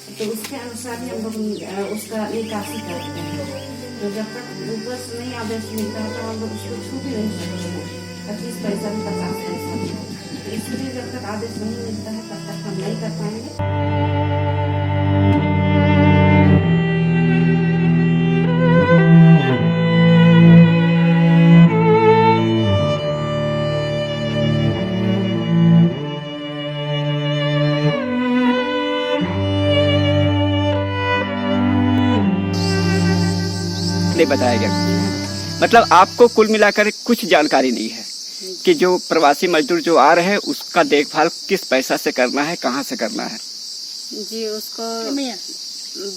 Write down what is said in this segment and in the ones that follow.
तो उसके अनुसार ही हम लोग उसका निकासी करते हैं। तो जब तक ऊपर से नहीं आदेश मिलता है तो हम लोग उसको छू भी नहीं सकते हैं, 25 पैसा भी 50 पैसा भी। तो इसलिए जब तक आदेश नहीं मिलता है तब तक हम नहीं कर पाएंगे। नहीं बताया गया। मतलब आपको कुल मिलाकर कुछ जानकारी नहीं है कि जो प्रवासी मजदूर जो आ रहे हैं उसका देखभाल किस पैसा से करना है, कहाँ से करना है। जी उसको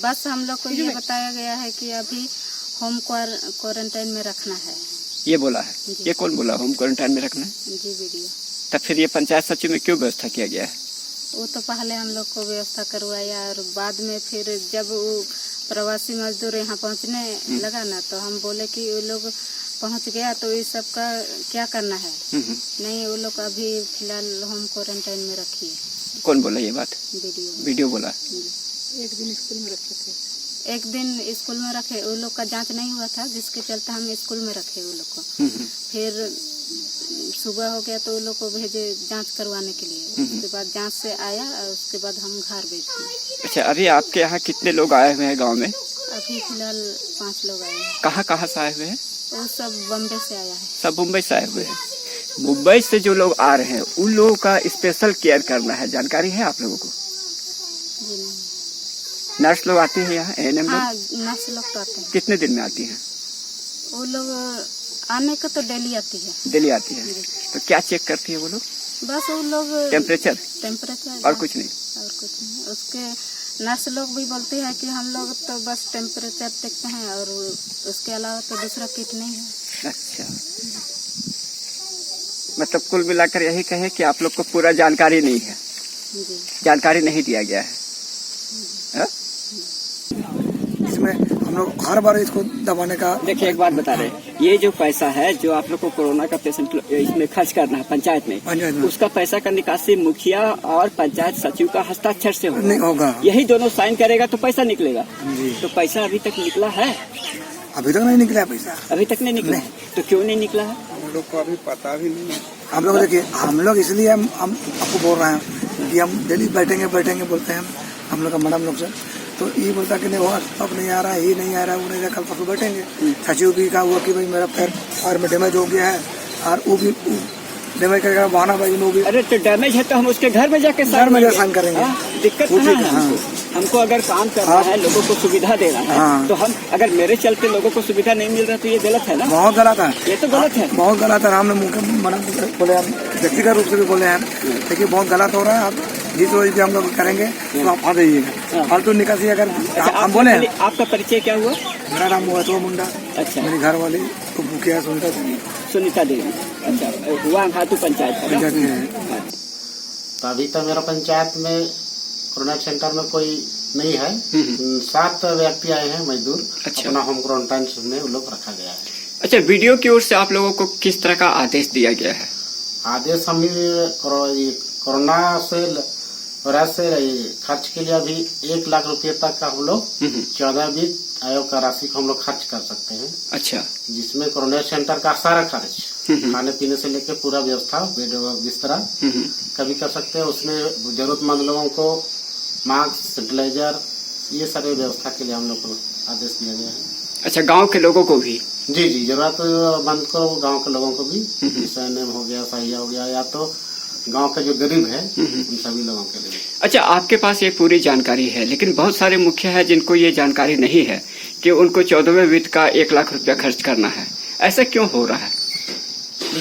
बस हम लोग को ये बताया गया है कि अभी होम क्वारंटाइन में रखना है। ये बोला है। ये कौन बोला होम क्वारंटाइन में रखना है? जी वीडियो। तब फिर ये पंचायत सचिव में क्यों व्यवस्था किया गया है? वो तो पहले हम लोग को व्यवस्था करवाया और बाद में फिर जब वो प्रवासी मजदूर यहाँ पहुँचने लगा ना तो हम बोले कि वो लोग पहुँच गया तो इस सब का क्या करना है। नहीं वो लोग अभी फिलहाल होम क्वारंटाइन में रखिए। कौन बोला ये बात? वीडियो बोला। एक दिन स्कूल में रखे थे। एक दिन स्कूल में रखे, वो लोग का जांच नहीं हुआ था जिसके चलते हम स्कूल में रखे वो लोग को। फिर सुबह हो गया तो वो लोग को भेजे जांच करवाने के लिए। उसके बाद जांच से आया और उसके बाद हम घर भेजे। अच्छा, अभी आपके यहाँ कितने लोग आए हुए हैं गांव में? अभी फिलहाल 5 लोग आए हैं। कहाँ कहाँ से आए हुए हैं? वो सब बम्बे से आया है। सब मुंबई से आए हुए हैं। मुंबई से जो लोग आ रहे हैं उन लोगों का स्पेशल केयर करना है, जानकारी है आप लोगों को? जी नहीं। नर्स लोग आती है यहाँ, ANM हाँ लोग? नर्स लोग तो आते हैं। कितने दिन में आती हैं? वो लोग आने का तो डेली आती है। डेली आती है। तो क्या चेक करती है वो लोग? बस वो लोग टेम्परेचर और कुछ नहीं? और कुछ नहीं। उसके नर्स लोग भी बोलते हैं कि हम लोग तो बस टेम्परेचर देखते हैं और उसके अलावा तो दूसरा किट नहीं है। अच्छा, मतलब कुल मिलाकर यही कहे कि आप लोग को पूरा जानकारी नहीं है। जी जानकारी नहीं दिया गया है। इसमें हम लोग हर बार इसको दबाने का। देखिए एक बात बता रहे हैं, ये जो पैसा है जो आप लोग को कोरोना का पेशेंट इसमें खर्च करना है पंचायत में, उसका पैसा का निकासी मुखिया और पंचायत सचिव का हस्ताक्षर से होगा। नहीं होगा। यही दोनों साइन करेगा तो पैसा निकलेगा। तो पैसा अभी तक निकला है? अभी तक नहीं निकला पैसा। अभी तक नहीं निकला है। तो क्यों नहीं निकला है? हम लोग को अभी पता भी नहीं है। हम लोग देखिए, हम लोग इसलिए हम आपको बोल रहे हैं कि हम डेली बैठेंगे बोलते हैं हम लोग का मैडम लोग से, तो ये बोलता कि नहीं वो अब नहीं आ रहा है, ये नहीं आ रहा है, वो नहीं आ रहा, कल परसों बैठेंगे। सचिव भी कहा हुआ कि भाई मेरा पैर और में डैमेज हो गया है और वो भी डैमेज करेगा बहाना भाई वो भी। अरे तो डैमेज है तो हम उसके घर में जाके साइन करेंगे। दिक्कत है ना। हमको अगर काम करना है, लोगों को सुविधा देना है, तो हम अगर मेरे चलते लोगों को सुविधा नहीं मिल रहा तो ये गलत है ना। बहुत गलत है। ये तो गलत है। बहुत गलत है। हमने मुख्य बोले, हम व्यक्तिगत रूप से भी बोले हैं देखिए बहुत गलत हो रहा है। आप जिस रोज भी हम लोग करेंगे तो आप आ जाइएगा। फालतू निकासी अगर हम बोले। आपका परिचय क्या हुआ? मेरा नाम हुआ तो मुंडा। अच्छा, मेरी घर वाली तो मुखिया सुनीता देवी। अच्छा, हुआ खातू पंचायत में। तो अभी तक मेरा पंचायत में कोरोना सेंटर में कोई नहीं है। 7 व्यक्ति आए हैं मजदूर। अच्छा। अपना होम क्वारंटाइन में वो लोग रखा गया है। अच्छा, वीडियो की ओर से आप लोगों को किस तरह का आदेश दिया गया है? आदेश हमें कोरोना से खर्च के लिए अभी 1 लाख रुपए तक का हम लोग 14 वित्त आयोग का राशि को हम लोग खर्च कर सकते हैं। अच्छा, जिसमें कोरोना सेंटर का सारा खर्च, खाने पीने से लेकर पूरा व्यवस्था, बेड बिस्तरा कभी कर सकते हैं। उसमें जरूरतमंद लोगों को मास्क, सैनिटाइजर, ये सारे व्यवस्था के लिए हम लोग को आदेश दिया गया है। अच्छा, गांव के लोगों को भी? जी जी, जरूरतमंद को गांव के लोगों को भी, SNM हो गया, सहिया हो गया, या तो गांव के जो गरीब है उन सभी लोगों के लिए। अच्छा, आपके पास ये पूरी जानकारी है, लेकिन बहुत सारे मुखिया है जिनको ये जानकारी नहीं है कि उनको 14वें वित्त का 1 लाख रुपया खर्च करना है। ऐसा क्यों हो रहा है?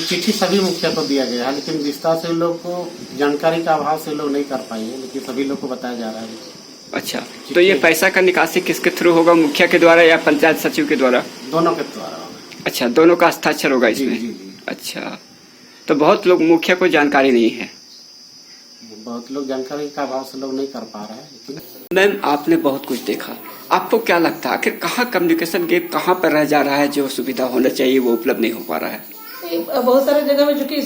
चिट्ठी सभी मुखिया को दिया गया है, लेकिन विस्तार से लोग को जानकारी का अभाव से लोग नहीं कर पाए हैं, लेकिन सभी लोग को बताया जा रहा है। अच्छा, तो ये पैसा का निकासी किसके थ्रू होगा, मुखिया के द्वारा या पंचायत सचिव के द्वारा? दोनों के द्वारा होगा। अच्छा, दोनों का हस्ताक्षर होगा इसमें? जी जी। अच्छा, तो बहुत लोग मुखिया को जानकारी नहीं है। बहुत लोग जानकारी का अभाव से लोग नहीं कर पा रहे हैं। लेकिन मैम, आपने बहुत कुछ देखा, आपको क्या लगता है आखिर कहाँ कम्युनिकेशन गैप कहाँ पर रह जा रहा है, जो सुविधा होना चाहिए वो उपलब्ध नहीं हो पा रहा है? बहुत सारे जगह में चूंकि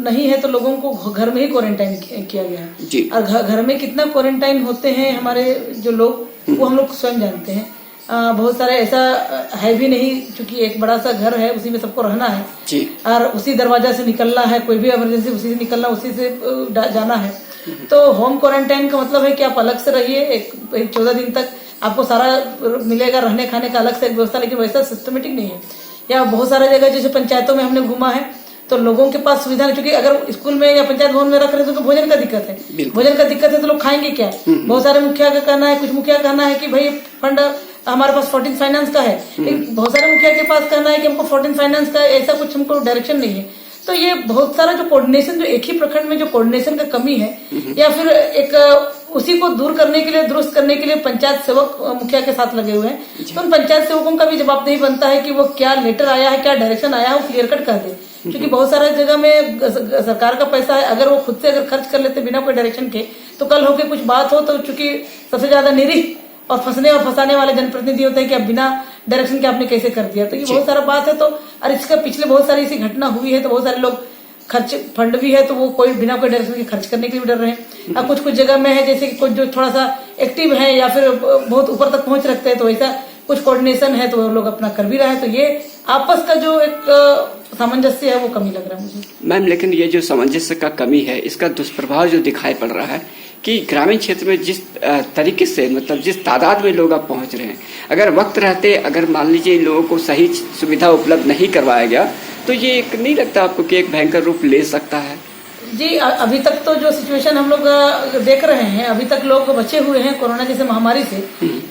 नहीं है तो लोगों को घर में ही क्वारंटाइन किया गया है जी। और घर में कितना क्वारंटाइन होते हैं हमारे जो लोग वो हम लोग स्वयं जानते हैं। बहुत सारे ऐसा है भी नहीं, क्योंकि एक बड़ा सा घर है, उसी में सबको रहना है जी। और उसी दरवाजा से निकलना है, कोई भी इमरजेंसी उसी से निकलना, उसी से जाना है। तो होम क्वारंटाइन का मतलब है कि आप अलग से रहिए, एक 14 दिन तक आपको सारा मिलेगा, रहने खाने का अलग से एक व्यवस्था, लेकिन वैसा सिस्टमेटिक नहीं है। या बहुत सारे जगह जैसे पंचायतों में हमने घूमा है तो लोगों के पास सुविधा नहीं, क्योंकि अगर स्कूल में या पंचायत भवन में रख रहे हैं तो भोजन का दिक्कत है, भोजन का दिक्कत है तो लोग खाएंगे क्या। बहुत सारे मुखिया का कहना है, कुछ मुखिया का कहना है कि भाई फंड हमारे पास 14 फाइनेंस का है, लेकिन बहुत सारे मुखिया के पास कहना है कि हमको 14 फाइनेंस का ऐसा कुछ हमको डायरेक्शन नहीं है। तो ये बहुत सारा जो कोऑर्डिनेशन, जो एक ही प्रखंड में जो कोऑर्डिनेशन का कमी है, या फिर एक उसी को दूर करने के लिए, दुरुस्त करने के लिए पंचायत सेवक मुखिया के साथ लगे हुए हैं। तो उन पंचायत सेवकों का भी जवाब नहीं बनता है कि वो क्या लेटर आया है, क्या डायरेक्शन आया है, वो क्लियर कट कर दे। क्योंकि बहुत सारे जगह में सरकार का पैसा है, अगर वो खुद से अगर खर्च कर लेते बिना कोई डायरेक्शन के, तो कल होके कुछ बात हो तो चूंकि सबसे ज्यादा निरीह और फंसने और फंसाने वाले जनप्रतिनिधि होते हैं कि अब बिना डायरेक्शन के आपने कैसे कर दिया। तो ये बहुत सारा बात है। तो और इसका पिछले बहुत सारी ऐसी घटना हुई है, तो बहुत सारे लोग खर्च फंड भी है तो वो कोई बिना कोई डायरेक्शन के खर्च करने के लिए डर रहे हैं। अब कुछ जगह में है जैसे कि कुछ जो थोड़ा सा एक्टिव है या फिर बहुत ऊपर तक पहुंच रखते हैं, तो वैसा कुछ कोऑर्डिनेशन है तो वो लोग अपना कर भी रहे हैं। तो ये आपस का जो एक सामंजस्य है वो कमी लग रहा है मुझे। मैम, लेकिन ये जो सामंजस्य का कमी है, इसका दुष्प्रभाव जो दिखाई पड़ रहा है कि ग्रामीण क्षेत्र में जिस तरीके से, मतलब जिस तादाद में लोग अब पहुंच रहे हैं, अगर वक्त रहते, अगर मान लीजिए इन लोगों को सही सुविधा उपलब्ध नहीं करवाया गया, तो ये एक नहीं लगता आपको कि एक भयंकर रूप ले सकता है? जी, अभी तक तो जो सिचुएशन हम लोग देख रहे हैं, अभी तक लोग बचे हुए हैं कोरोना जैसे महामारी से,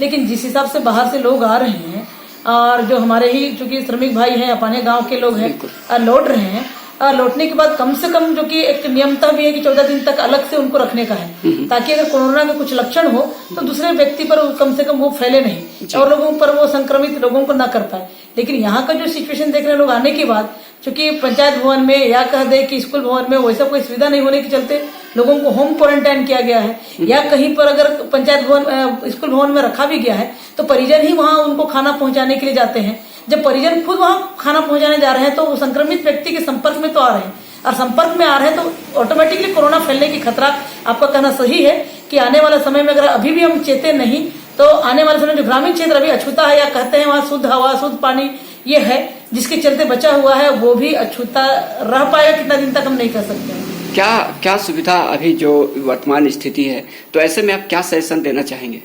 लेकिन जिस हिसाब से बाहर से लोग आ रहे हैं और जो हमारे ही चूंकि श्रमिक भाई हैं, अपने गांव के लोग हैं, लौट रहे हैं, लौटने के बाद कम से कम जो कि एक नियमता भी है कि 14 दिन तक अलग से उनको रखने का है, ताकि अगर कोरोना के कुछ लक्षण हो तो दूसरे व्यक्ति पर कम से कम वो फैले नहीं और लोगों पर वो संक्रमित लोगों को ना कर पाए। लेकिन यहाँ का जो सिचुएशन देख रहे हैं लोग आने के बाद, चूंकि पंचायत भवन में या कह दे कि स्कूल भवन में वैसा कोई सुविधा नहीं होने के चलते लोगों को होम क्वारंटाइन किया गया है, या कहीं पर अगर पंचायत भवन स्कूल भवन में रखा भी गया है तो परिजन ही वहाँ उनको खाना पहुंचाने के लिए जाते हैं। जब परिजन खुद वहां खाना पहुंचाने जा रहे हैं तो वो संक्रमित व्यक्ति के संपर्क में तो आ रहे हैं, और संपर्क में आ रहे हैं तो ऑटोमेटिकली कोरोना फैलने की खतरा। आपका कहना सही है कि आने वाला समय में अगर अभी भी हम चेते नहीं तो आने वाले समय जो ग्रामीण क्षेत्र अभी अछूता है, या कहते हैं वहां शुद्ध हवा शुद्ध पानी ये है जिसके चलते बचा हुआ है, वो भी अछूता रह पाएगा कितना दिन तक हम नहीं कह सकते। क्या सुविधा अभी जो वर्तमान स्थिति है, तो ऐसे में आप क्या सजेशन देना चाहेंगे?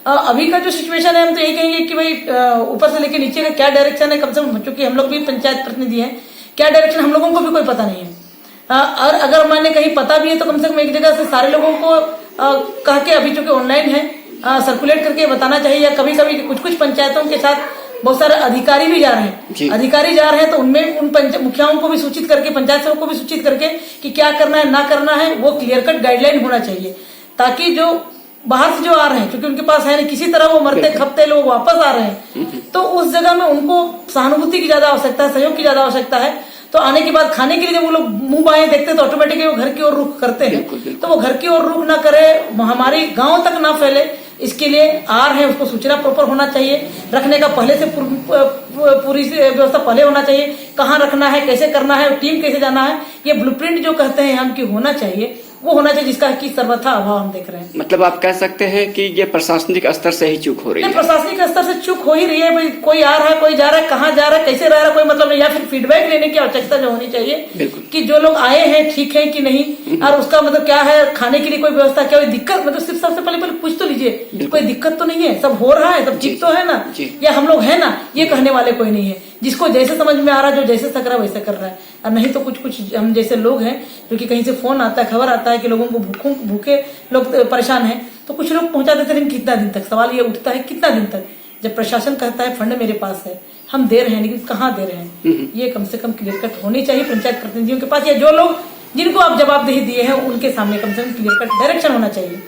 अभी का जो सिचुएशन है हम तो यही कहेंगे कि भाई ऊपर से लेके नीचे का क्या डायरेक्शन है, कम से कम चूंकि हम लोग भी पंचायत प्रतिनिधि हैं, क्या डायरेक्शन हम लोगों को भी कोई पता नहीं है। और अगर मैंने कहीं पता भी है तो कम से कम एक जगह से सारे लोगों को कह के, अभी चूंकि ऑनलाइन है, सर्कुलेट करके बताना चाहिए। या कभी कभी कुछ पंचायतों के साथ बहुत सारे अधिकारी भी जा रहे हैं, अधिकारी जा रहे हैं तो उनमें उन मुखियाओं को भी सूचित करके, पंचायत सेवकों को भी सूचित करके कि क्या करना है ना करना है, वो क्लियर कट गाइडलाइन होना चाहिए, ताकि जो बाहर से जो आ रहे हैं, क्योंकि उनके पास है नहीं, किसी तरह वो मरते खपते लोग वापस आ रहे हैं, तो उस जगह में उनको सहानुभूति की ज्यादा आवश्यकता है, सहयोग की ज्यादा आवश्यकता है। तो आने के बाद खाने के लिए जब वो लोग मुंह बाएं देखते हैं तो ऑटोमेटिकली वो घर की ओर रुख करते हैं। तो वो घर की ओर रुख ना करे, हमारी गांव तक ना फैले, इसके लिए आ रहे हैं उसको सूचना प्रॉपर होना चाहिए, रखने का पहले से पूरी व्यवस्था पहले होना चाहिए, कहाँ रखना है, कैसे करना है, टीम कैसे जाना है, ये ब्लूप्रिंट जो कहते हैं हम कि होना चाहिए, वो होना चाहिए, जिसका कि सर्वथा अभाव हम देख रहे हैं। मतलब आप कह सकते हैं कि ये प्रशासनिक स्तर से ही चूक हो रही है? प्रशासनिक स्तर से चूक हो ही रही है। भाई कोई आ रहा है, कोई जा रहा है, कहाँ जा रहा है, कैसे रह रहा है, कोई मतलब नहीं। या फिर फीडबैक लेने की आवश्यकता जो होनी चाहिए कि जो लोग आए हैं ठीक है कि नहीं, और उसका मतलब क्या है, खाने के लिए कोई व्यवस्था, क्या कोई दिक्कत, मतलब सिर्फ सबसे पहले पूछ तो लीजिए कोई दिक्कत तो नहीं है, सब हो रहा है, सब ठीक तो है ना, या हम लोग है ना, ये कहने वाले कोई नहीं है। जिसको जैसे समझ में आ रहा है, जो जैसे सक रहा है वैसे कर रहा है। और नहीं तो कुछ हम जैसे लोग हैं जो कि कहीं से फोन आता है, खबर आता है कि लोगों को भूखे लोग परेशान हैं, तो कुछ लोग पहुंचा देते हैं, लेकिन कितना दिन तक, सवाल ये उठता है कितना दिन तक, जब प्रशासन कहता है फंड मेरे पास है, हम दे रहे हैं, लेकिन कहाँ दे रहे हैं, ये कम से कम क्लियर कट होनी चाहिए पंचायत प्रतिनिधियों के पास, या जो लोग जिनको आप जवाबदेही दिए हैं उनके सामने कम से कम क्लियर कट डायरेक्शन होना चाहिए।